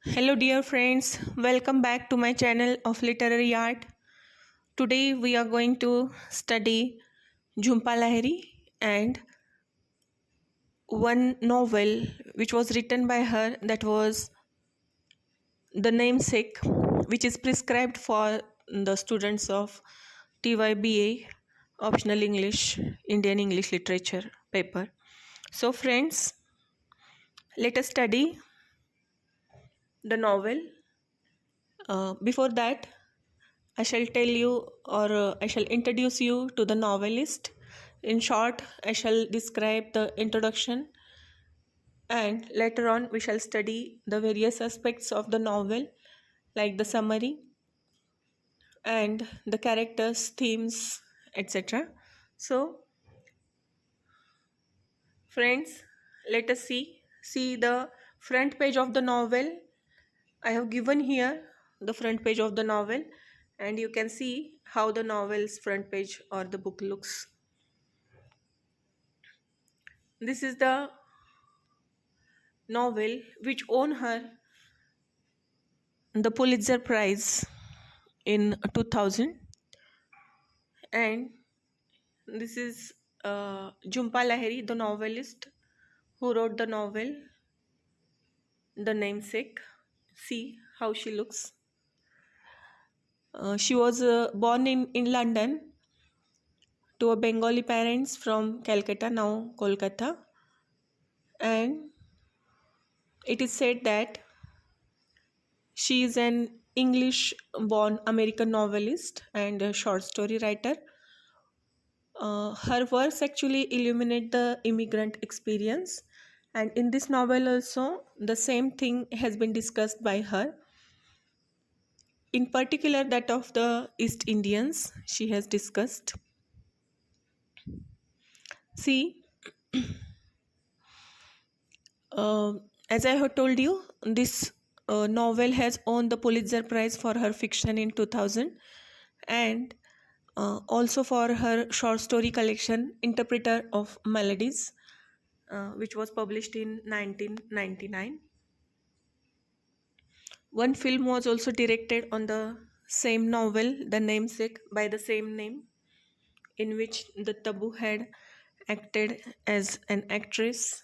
Hello, dear friends. Welcome back to my channel of Literary Art. Today, we are going to study Jhumpa Lahiri and one novel which was written by her, that was The Namesake, which is prescribed for the students of T.Y.B.A. optional English, Indian English Literature paper. So, friends, let us study the novel. Before that, I shall tell you, or I shall introduce you to the novelist. In short, I shall describe the introduction, and later on we shall study the various aspects of the novel, like the summary and the characters, themes, etc. So, friends, let us see the front page of the novel. I have given here the front page of the novel, and you can see how the novel's front page or the book looks. This is the novel which won her the Pulitzer Prize in 2000, and this is Jhumpa Lahiri, the novelist who wrote the novel The Namesake. See how she looks. She was born in London to a Bengali parents from Calcutta, now Kolkata, and it is said that she is an English born American novelist and a short story writer. Her works actually illuminate the immigrant experience, and in this novel also the same thing has been discussed by her. In particular, that of the East Indians she has discussed. See, uh, as I have told you, this novel has won the Pulitzer Prize for her fiction in 2000, and also for her short story collection Interpreter of Melodies, which was published in 1999. One film was also directed on the same novel, The Namesake, by the same name, in which the Tabu had acted as an actress.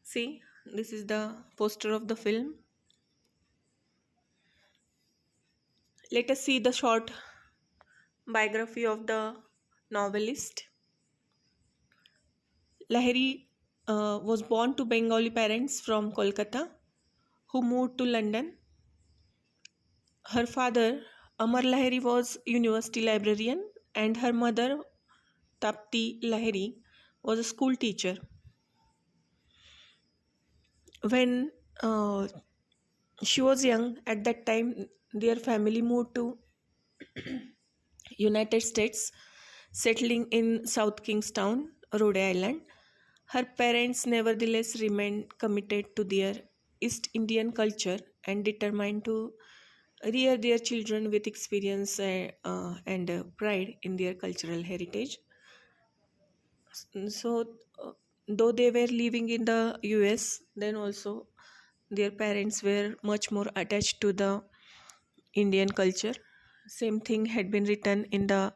See, this is the poster of the film. Let us see the short biography of the novelist. Lahiri was born to Bengali parents from Kolkata who moved to London. Her father, Amar Lahiri, was university librarian, and her mother, Tapti Lahiri, was a school teacher. When she was young, at that time, their family moved to United States, settling in South Kingstown, Rhode Island. Her parents nevertheless remained committed to their East Indian culture and determined to rear their children with experience and pride in their cultural heritage. So, though they were living in the US, then also their parents were much more attached to the Indian culture. Same thing had been written in the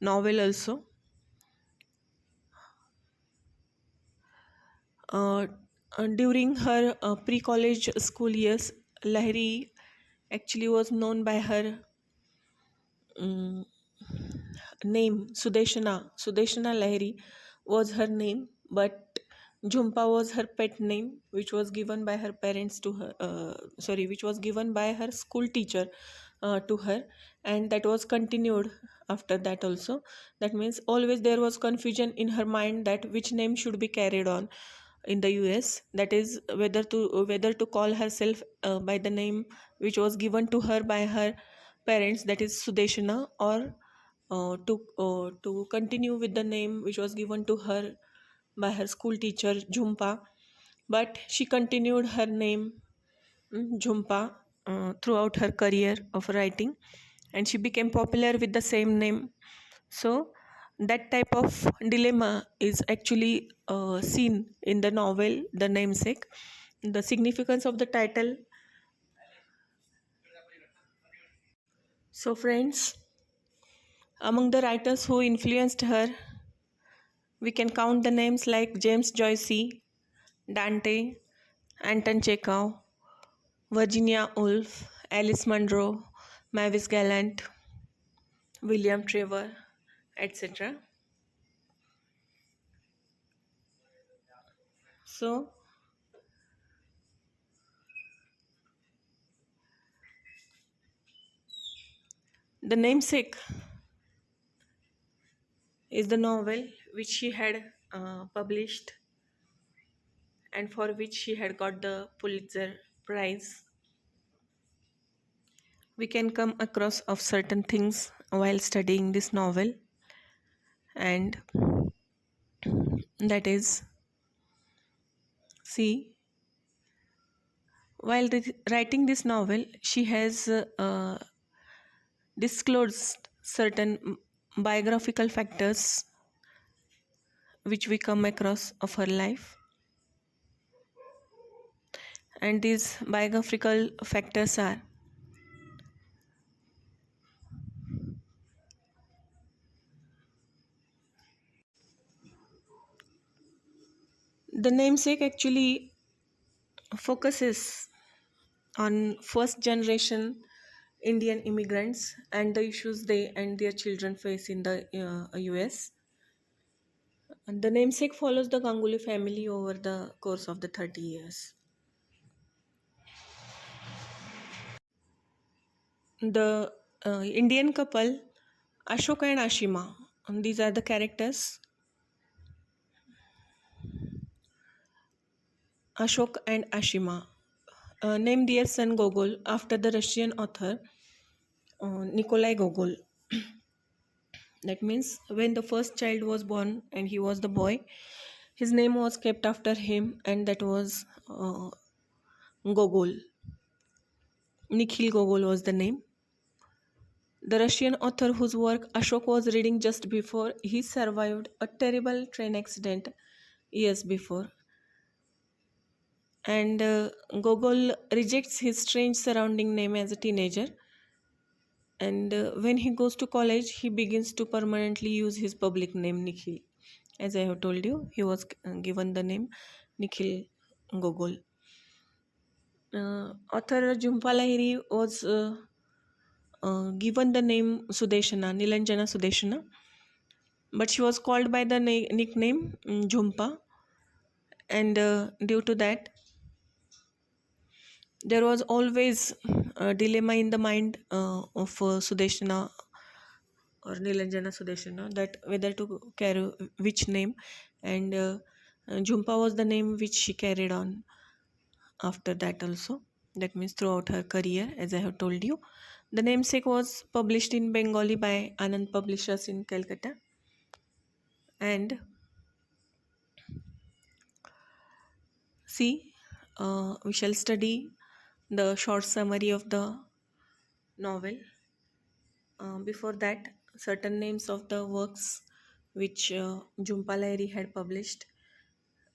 novel also. Uh, During her pre-college school years, Lahiri actually was known by her um, name Sudeshana. Sudeshana Lahiri was her name, but Jhumpa was her pet name, which was given by her parents to her. Which was given by her school teacher to her, and that was continued after that also. That means always there was confusion in her mind that which name should be carried on in the US. That is whether to call herself by the name which was given to her by her parents, that is Sudeshana, or to continue with the name which was given to her by her school teacher Jhumpa. But she continued her name Jhumpa throughout her career of writing, and she became popular with the same name. So that type of dilemma is actually seen in the novel The Namesake. The significance of the title. So, friends, among the writers who influenced her, we can count the names like James Joyce, Dante, Anton Chekhov, Virginia Woolf, Alice Munro, Mavis Gallant, William Trevor, etc. So, the namesake is the novel which she had published and for which she had got the Pulitzer Prize. We can come across of certain things while studying this novel, and that is, see, while writing this novel, she has disclosed certain biographical factors which we come across of her life, and these biographical factors are: the namesake actually focuses on first generation Indian immigrants and the issues they and their children face in the US. And the namesake follows the Ganguly family over the course of the 30 years. The Indian couple Ashok and Ashima, and these are the characters. Ashok and Ashima named their son Gogol after the Russian author Nikolai Gogol. That means when the first child was born and he was the boy, his name was kept after him, and that was Gogol. Nikhil Gogol was the name. The Russian author whose work Ashok was reading just before he survived a terrible train accident years before. And Gogol rejects his strange surrounding name as a teenager. And when he goes to college, he begins to permanently use his public name Nikhil. As I have told you, he was given the name Nikhil Gogol. Author Jhumpa Lahiri was given the name Sudeshana, Nilanjana Sudeshana, but she was called by the nickname Jhumpa, and due to that, there was always a dilemma in the mind of Sudeshana or Nilanjana Sudeshana, that whether to carry which name, and Jhumpa was the name which she carried on after that also. That means throughout her career, as I have told you. The namesake was published in Bengali by Anand Publishers in Calcutta. And see, we shall study the short summary of the novel. Before that, certain names of the works which Jhumpa Lahiri had published,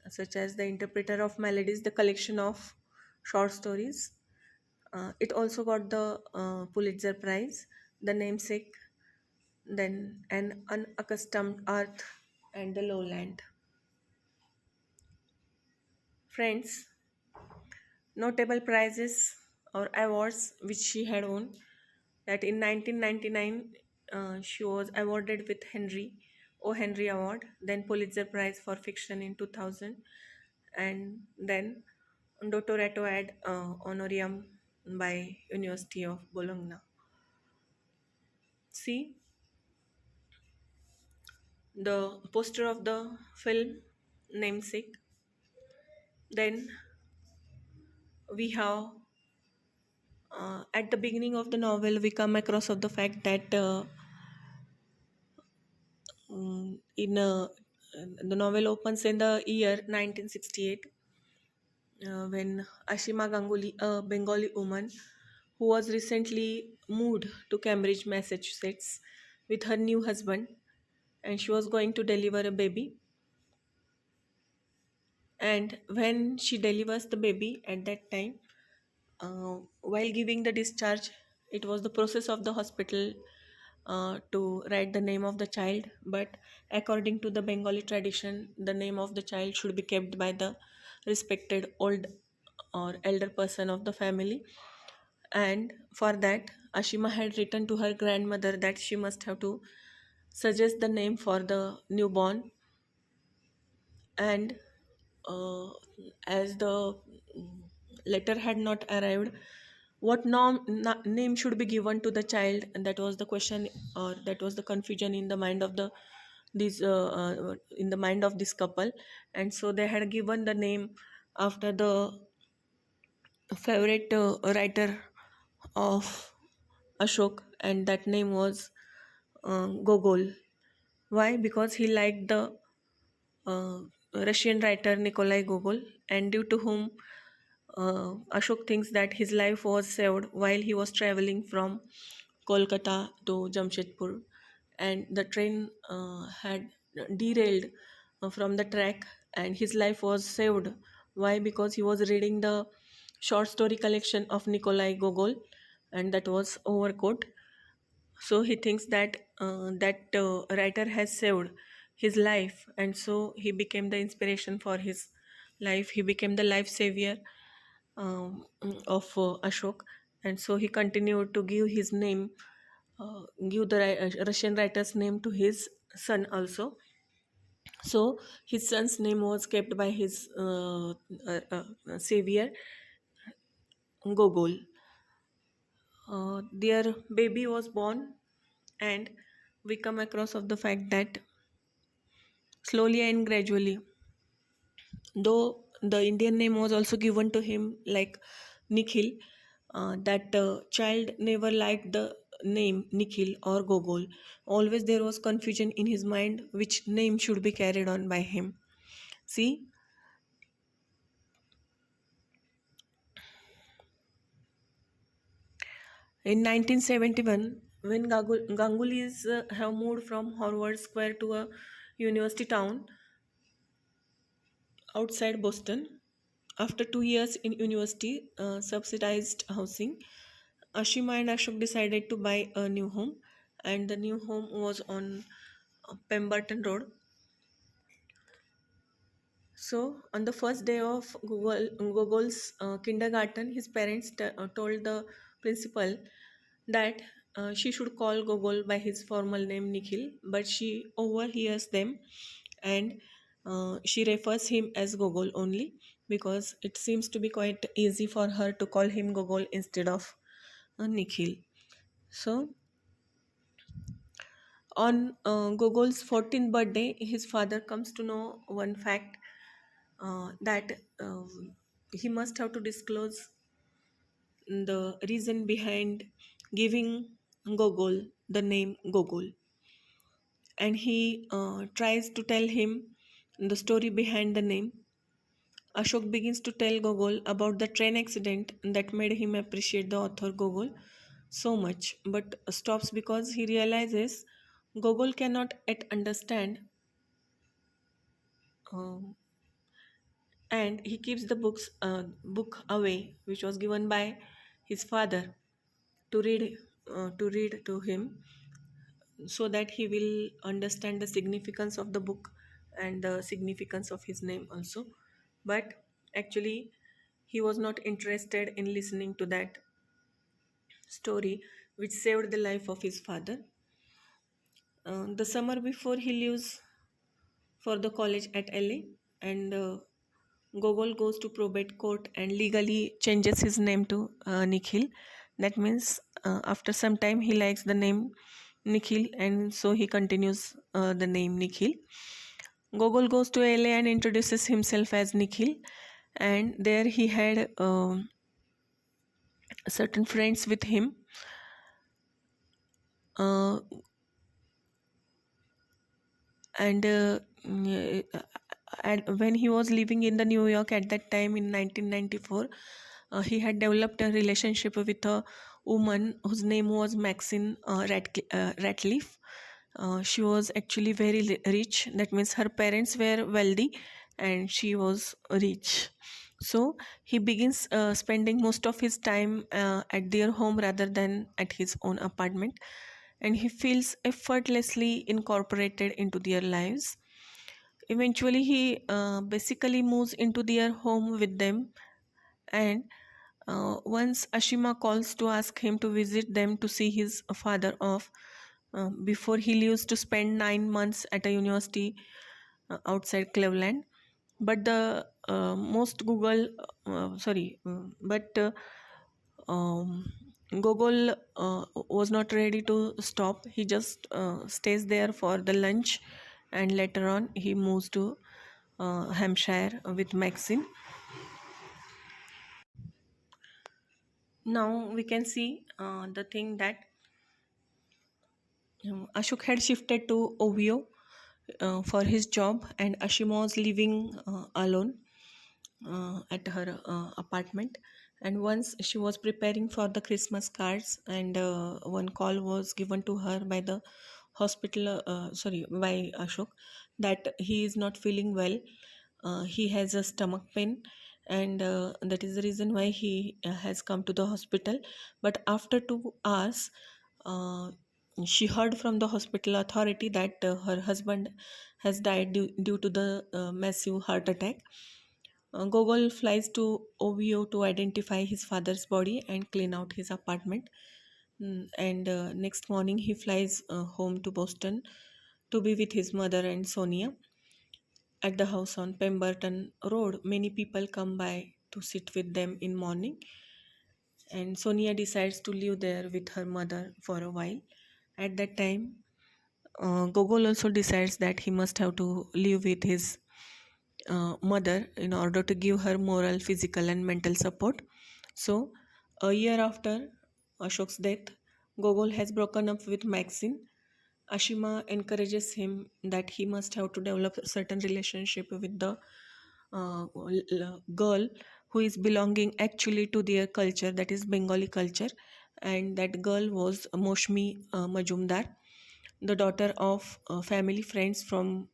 such as The Interpreter of Melodies, the collection of short stories. It also got the Pulitzer Prize. The Namesake, then An Unaccustomed Earth, and The Lowland. Friends, notable prizes or awards which she had won, that in 1999 she was awarded with Henry Award, then Pulitzer Prize for Fiction in 2000, and then Dottorato ad honorarium by University of Bologna. See the poster of the film Namesake. Then we have at the beginning of the novel we come across of the fact that the novel opens in the year 1968 when Ashima Ganguly, a Bengali woman who was recently moved to Cambridge, Massachusetts with her new husband, and she was going to deliver a baby. And when she delivers the baby at that time, while giving the discharge, it was the process of the hospital to write the name of the child. But according to the Bengali tradition, the name of the child should be kept by the respected old or elder person of the family. And for that, Ashima had written to her grandmother that she must have to suggest the name for the newborn. And uh, as the letter had not arrived, what name should be given to the child? And that was the question, or that was the confusion in the mind of the this in the mind of this couple. And so they had given the name after the favorite writer of Ashok, and that name was Gogol. Why? Because he liked the uh, Russian writer Nikolai Gogol, and due to whom Ashok thinks that his life was saved while he was traveling from Kolkata to Jamshedpur, and the train had derailed from the track, and his life was saved. Why? Because he was reading the short story collection of Nikolai Gogol, and that was Overcoat. So he thinks that that writer has saved his life, and so he became the inspiration for his life. He became the life savior of Ashok, and so he continued to give his name, give the Russian writer's name to his son also. So his son's name was kept by his savior Gogol. Their baby was born, and we come across of the fact that slowly and gradually, though the Indian name was also given to him like Nikhil, that child never liked the name Nikhil or Gogol. Always there was confusion in his mind which name should be carried on by him. See, in 1971, when Gangulis have moved from Harvard Square to a university town outside Boston, after 2 years in university subsidized housing, Ashima and Ashok decided to buy a new home, and the new home was on Pemberton Road. So, on the first day of Gogol's kindergarten, his parents told the principal that she should call Gogol by his formal name Nikhil, but she overhears them, and she refers him as Gogol only, because it seems to be quite easy for her to call him Gogol instead of Nikhil. So, on Gogol's 14th birthday, his father comes to know one fact, that he must have to disclose the reason behind giving Gogol the name Gogol. And he tries to tell him the story behind the name. Ashok begins to tell Gogol about the train accident that made him appreciate the author Gogol so much, but stops because he realizes Gogol cannot yet understand, um, and he keeps the book away, which was given by his father to read to him, so that he will understand the significance of the book and the significance of his name also. But actually, he was not interested in listening to that story, which saved the life of his father. The summer before he leaves for the college at LA, and Gogol goes to probate court and legally changes his name to Nikhil. That means after some time he likes the name Nikhil, and so he continues the name Nikhil. Gogol goes to LA and introduces himself as Nikhil, and there he had certain friends with him. Uh, and when he was living in the New York at that time in 1994, he had developed a relationship with a woman whose name was Maxine Ratliff. She was actually very rich. That means her parents were wealthy, and she was rich. So he begins spending most of his time at their home rather than at his own apartment, and he feels effortlessly incorporated into their lives. Eventually, he basically moves into their home with them, and once Ashima calls to ask him to visit them to see his father off before he leaves to spend 9 months at a university outside Cleveland. But the most Google, sorry, but Gogol was not ready to stop. He just stays there for the lunch, and later on he moves to Hampshire with Maxine. Now we can see the thing that Ashok had shifted to Ohio for his job, and Ashima was living alone at her apartment. And once she was preparing for the Christmas cards, and one call was given to her by the hospital, sorry, by Ashok, that he is not feeling well. He has a stomach pain, and that is the reason why he has come to the hospital. But after 2 hours, uh, she heard from the hospital authority that her husband has died due to the massive heart attack. Gogol flies to OVO to identify his father's body and clean out his apartment. And next morning, he flies home to Boston to be with his mother and Sonia at the house on Pemberton Road. Many people come by to sit with them in morning, and Sonia decides to live there with her mother for a while. At that time, Gogol also decides that he must have to live with his mother in order to give her moral, physical, and mental support. So, a year after Ashok's death, Gogol has broken up with Maxine. Ashima encourages him that he must have to develop a certain relationship with the girl who is belonging actually to their culture, that is Bengali culture, and that girl was Moshmi Majumdar, the daughter of family friends from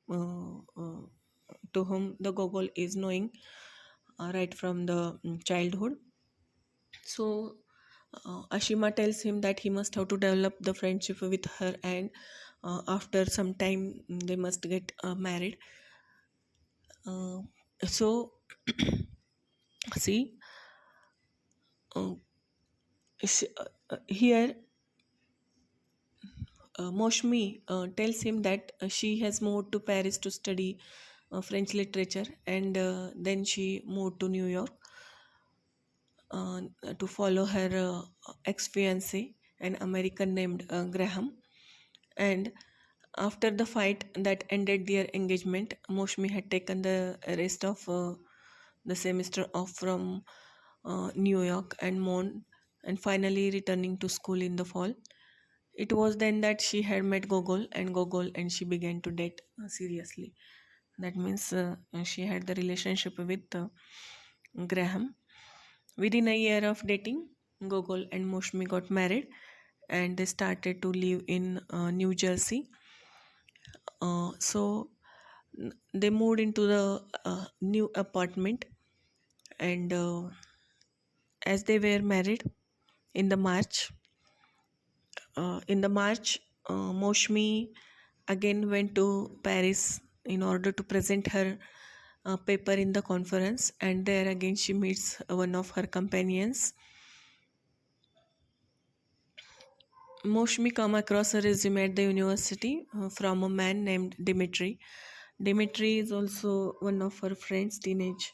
to whom the Gogol is knowing right from the childhood. So Ashima tells him that he must have to develop the friendship with her, and after some time they must get married. Uh, so see, uh, here Moshmi tells him that she has moved to Paris to study French literature, and then she moved to New York uh, to follow her ex fiance, an American named Graham. And after the fight that ended their engagement, Moshmi had taken the rest of the semester off from New York and Mon, and finally returning to school in the fall. It was then that she had met Gogol and she began to date seriously. That means she had the relationship with Graham. Within a year of dating, Gogol and Moshmi got married, and they started to live in New Jersey. So they moved into the new apartment, and as they were married in the March, Moshmi again went to Paris in order to present her paper in the conference, and there again she meets one of her companions. Moshmi come across a resume at the university from a man named Dimitri. Dimitri is also one of her friends, teenage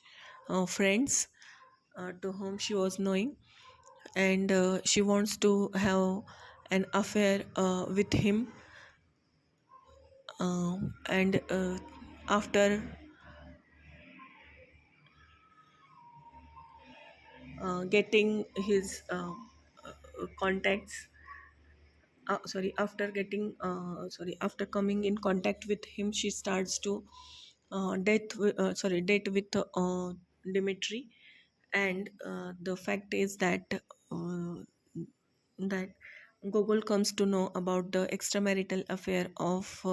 friends, to whom she was knowing, and she wants to have an affair with him. And after getting his contacts, after coming in contact with him, she starts to date with Dimitri. And the fact is that Gogol comes to know about the extramarital affair of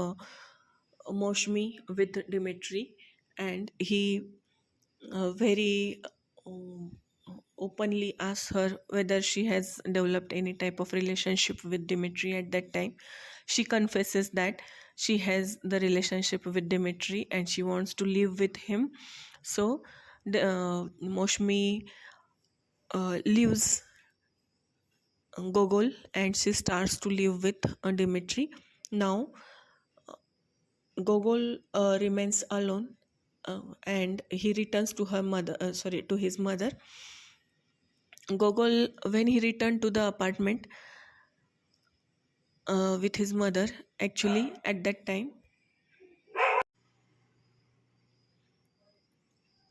Moshmi with Dimitri, and he very um, openly asks her whether she has developed any type of relationship with Dimitri at that time. She confesses that she has the relationship with Dimitri and she wants to live with him. So Moshmi leaves Gogol and she starts to live with Dimitri. Now Gogol remains alone, and he returns to her mother. To his mother. Gogol, when he returned to the apartment with his mother, actually at that time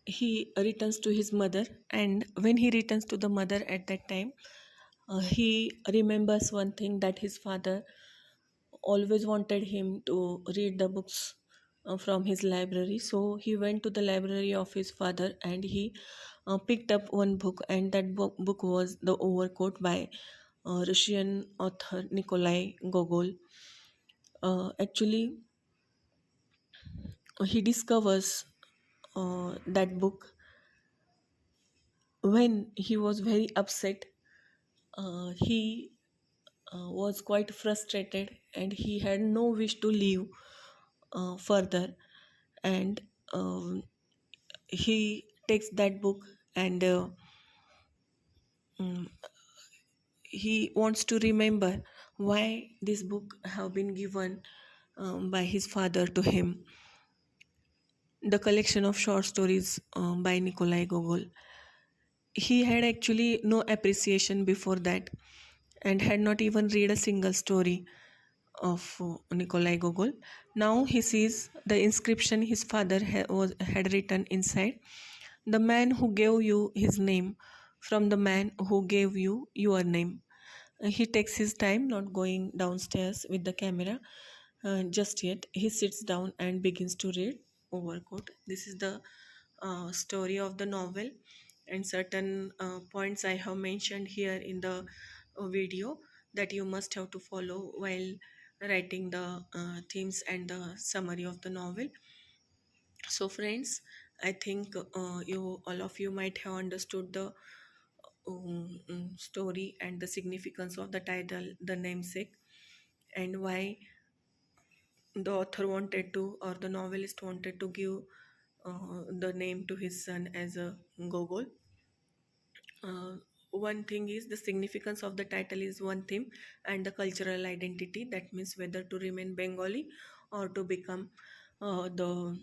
he returns to his mother, and when he returns to the mother at that time, he remembers one thing, that his father always wanted him to read the books from his library. So he went to the library of his father and he picked up one book, and that book was The Overcoat by Russian author Nikolai Gogol. Actually, he discovers that book when he was very upset. He was quite frustrated and he had no wish to live further. And um, he takes that book and mm, he wants to remember why this book have been given by his father to him, the collection of short stories by Nikolai Gogol. He had actually no appreciation before that and had not even read a single story of Nikolai Gogol. Now he sees the inscription his father had written inside: "The man who gave you his name, from the man who gave you your name." He takes his time, not going downstairs with the camera just yet. He sits down and begins to read Overcoat. This is the story of the novel, and certain points I have mentioned here in the video that you must have to follow while writing the themes and the summary of the novel. So, friends, I think you all of you might have understood the story and the significance of the title, The Namesake, and why the author wanted to, or the novelist wanted to give the name to his son as a Gogol. uh, One thing is the significance of the title is one thing, and the cultural identity, that means whether to remain Bengali or to become the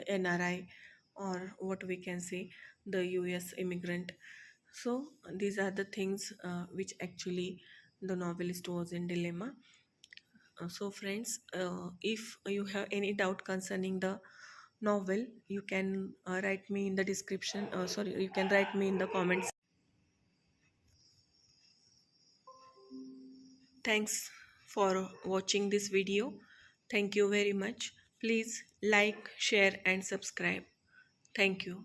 NRI, or what we can say, the US immigrant. So these are the things which actually the novelist was in dilemma. So friends, if you have any doubt concerning the novel, you can write me in the description, you can write me in the comments. Thanks for watching this video. Thank you very much. Please like, share and subscribe. Thank you.